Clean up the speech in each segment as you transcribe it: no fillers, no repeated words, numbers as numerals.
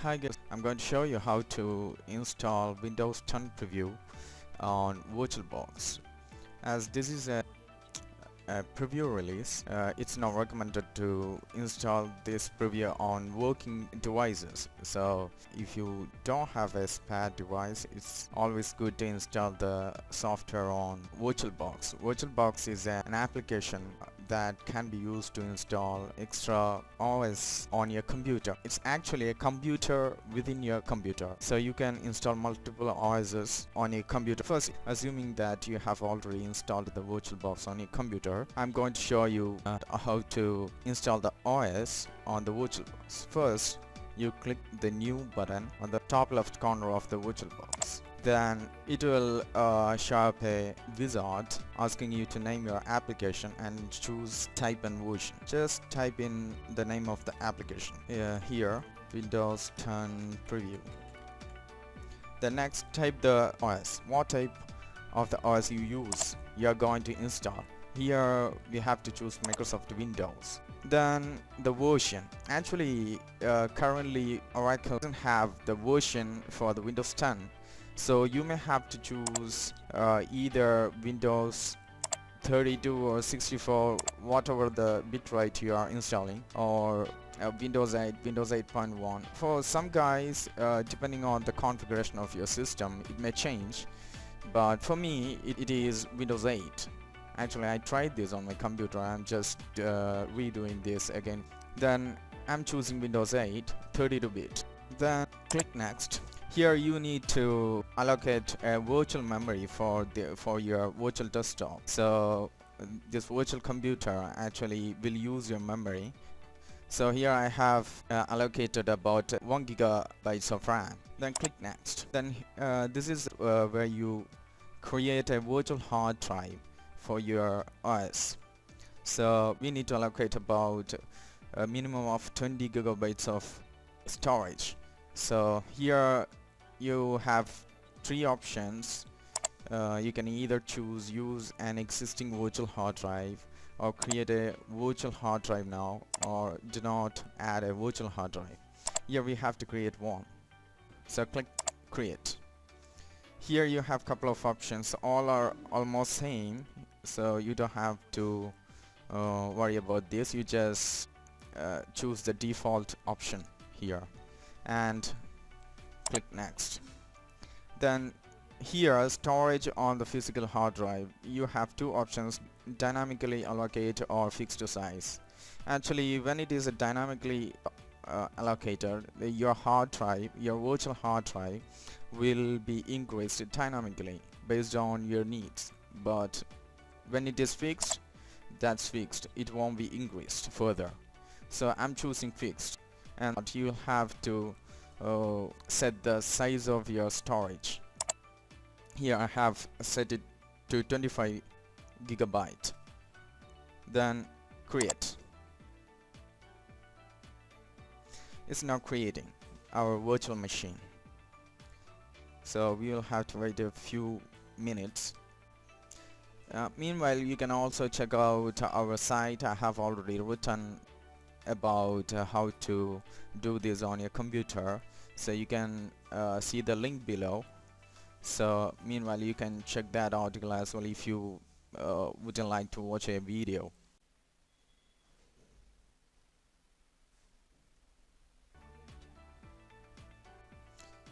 Hi guys, I'm going to show you how to install Windows 10 Preview on VirtualBox. As this is a preview release, it's not recommended to install this preview on working devices. So if you don't have a spare device, it's always good to install the software on VirtualBox. VirtualBox is an application that can be used to install extra OS on your computer. It's actually a computer within your computer, so you can install multiple OSs on your computer. First, assuming that you have already installed the VirtualBox on your computer, I'm going to show you how to install the OS on the VirtualBox. First, you click the new button on the top left corner of the VirtualBox. Then it will show up a wizard asking you to name your application and choose type and version. Just type in the name of the application. Here, Windows 10 Preview. Then next, type the OS. What type of the OS you're going to install. Here we have to choose Microsoft Windows. Then the version. Actually, currently Oracle doesn't have the version for the Windows 10. So you may have to choose either Windows 32 or 64, whatever the bitrate you are installing, or Windows 8, Windows 8.1. For some guys, depending on the configuration of your system, it may change. But for me, it is Windows 8. Actually, I tried this on my computer. I'm just redoing this again. Then I'm choosing Windows 8, 32-bit. Then click Next. Here you need to allocate a virtual memory for your virtual desktop. So this virtual computer actually will use your memory. So here I have allocated about 1 gigabytes of RAM. Then click Next. Then this is where you create a virtual hard drive for your OS. So we need to allocate about a minimum of 20 gigabytes of storage. So here you have three options. You can either choose use an existing virtual hard drive, or create a virtual hard drive now, or do not add a virtual hard drive. Here we have to create one. So click Create. Here you have couple of options. All are almost same, so you don't have to worry about this. You just choose the default option here and click Next. Then here, storage on the physical hard drive, you have two options: dynamically allocate or fixed size. Actually, when it is a dynamically allocated, your hard drive, your virtual hard drive, will be increased dynamically based on your needs. But when it is fixed, that's fixed. It won't be increased further. So I'm choosing fixed, and you have to set the size of your storage. Here I have set it to 25 gigabyte. Then create. It's now creating our virtual machine. So we will have to wait a few minutes. Meanwhile, you can also check out our site. I have already written about how to do this on your computer, so you can see the link below. So meanwhile, you can check that article as well if you wouldn't like to watch a video.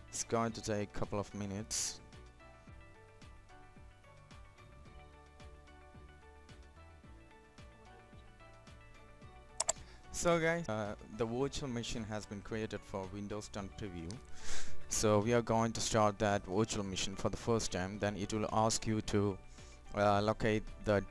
It's going to take a couple of minutes. So guys, the virtual machine has been created for Windows 10 Preview. So we are going to start that virtual machine for the first time. Then it will ask you to locate the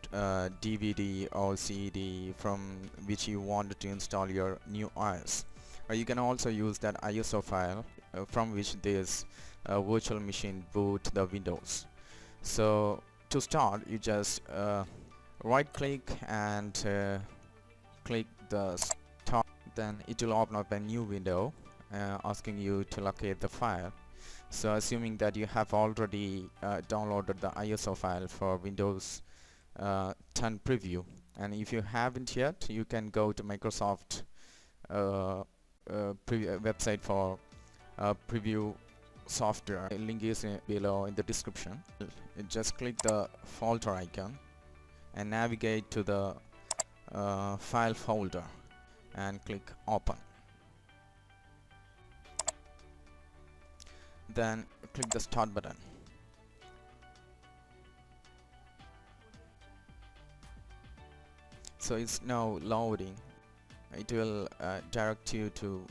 DVD or CD from which you wanted to install your new OS. Or you can also use that ISO file from which this virtual machine boot the Windows. So to start, you just right click and click the start. Then it will open up a new window asking you to locate the file. So assuming that you have already downloaded the ISO file for Windows 10 Preview, and if you haven't yet, you can go to Microsoft website for preview software. Link is below in the description. Just click the folder icon and navigate to the file folder and click open. Then click the start button. So it's now loading. It will direct you to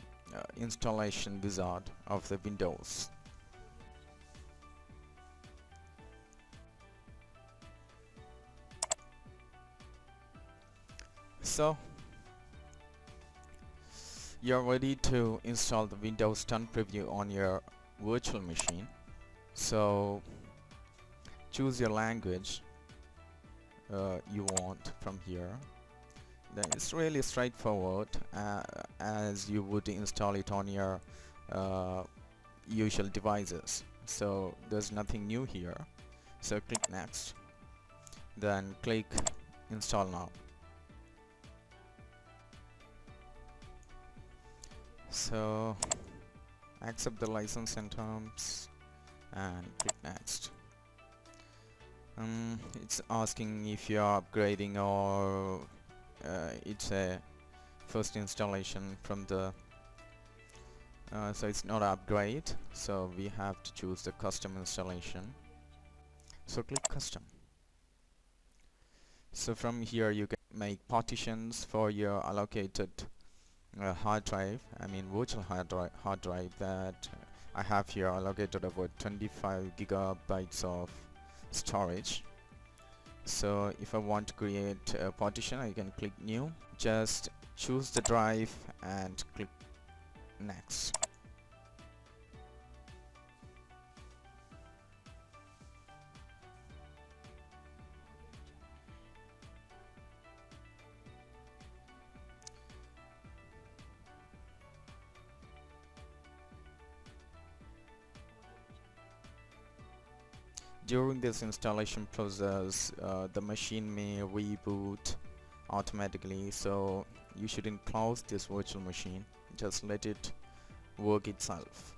installation wizard of the Windows. So you're ready to install the Windows 10 preview on your virtual machine. So choose your language you want from here. Then it's really straightforward, as you would install it on your usual devices. So there's nothing new here. So click next, then click install now. So accept the license and terms and click next. It's asking if you are upgrading or it's a first installation from the so it's not an upgrade, so we have to choose the custom installation. So click custom. So from here you can make partitions for your allocated hard drive, I mean virtual hard drive that I have here allocated about 25 gigabytes of storage. So if I want to create a partition, I can click new, just choose the drive and click next. During this installation process, the machine may reboot automatically, so you shouldn't close this virtual machine, just let it work itself.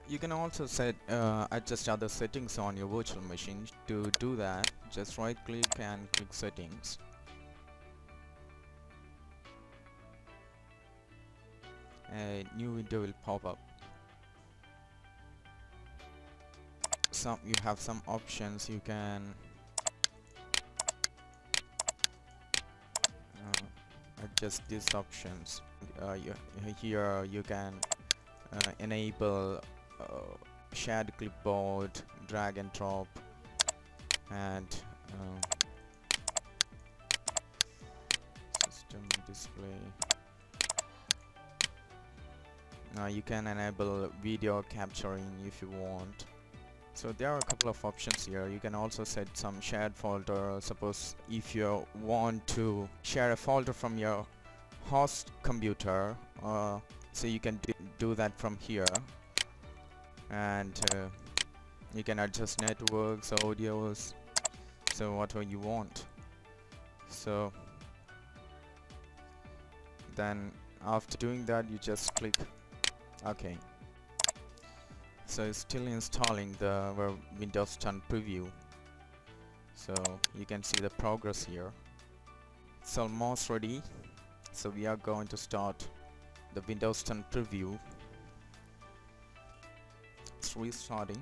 You can also adjust other settings on your virtual machine. To do that, just right click and click settings. A new window will pop up. You have some options. You can adjust these options. Here you can enable shared clipboard, drag and drop, and system display. You can enable video capturing if you want. So there are a couple of options here. You can also set some shared folder. Suppose if you want to share a folder from your host computer, so you can do that from here, and you can adjust networks, audios, so whatever you want. So then after doing that, you just click OK. So it's still installing the Windows 10 preview, so you can see the progress here. It's almost ready, so we are going to start the Windows 10 preview. restarting.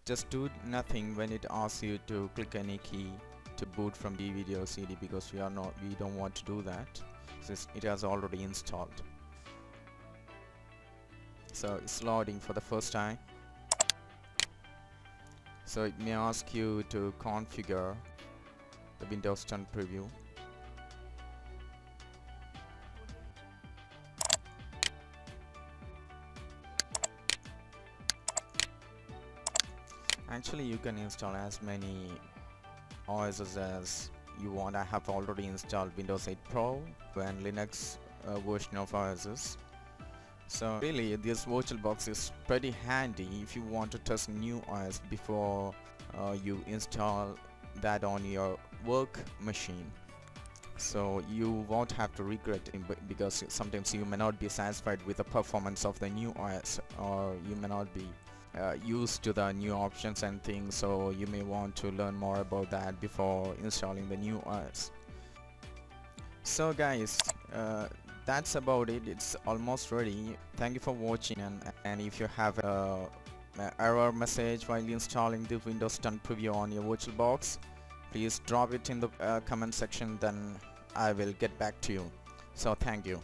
Just do nothing when it asks you to click any key to boot from DVD or CD, because we don't want to do that since it has already installed. So it's loading for the first time. So it may ask you to configure the Windows 10 preview. Actually, you can install as many OSs as you want. I have already installed Windows 8 Pro and Linux version of OSs. So really, this VirtualBox is pretty handy if you want to test new OS before you install that on your work machine. So you won't have to regret it, because sometimes you may not be satisfied with the performance of the new OS, or you may not be used to the new options and things, so you may want to learn more about that before installing the new OS. So guys, that's about it. It's almost ready. Thank you for watching, and if you have a error message while installing the Windows 10 preview on your VirtualBox, please drop it in the comment section, then I will get back to you. So thank you.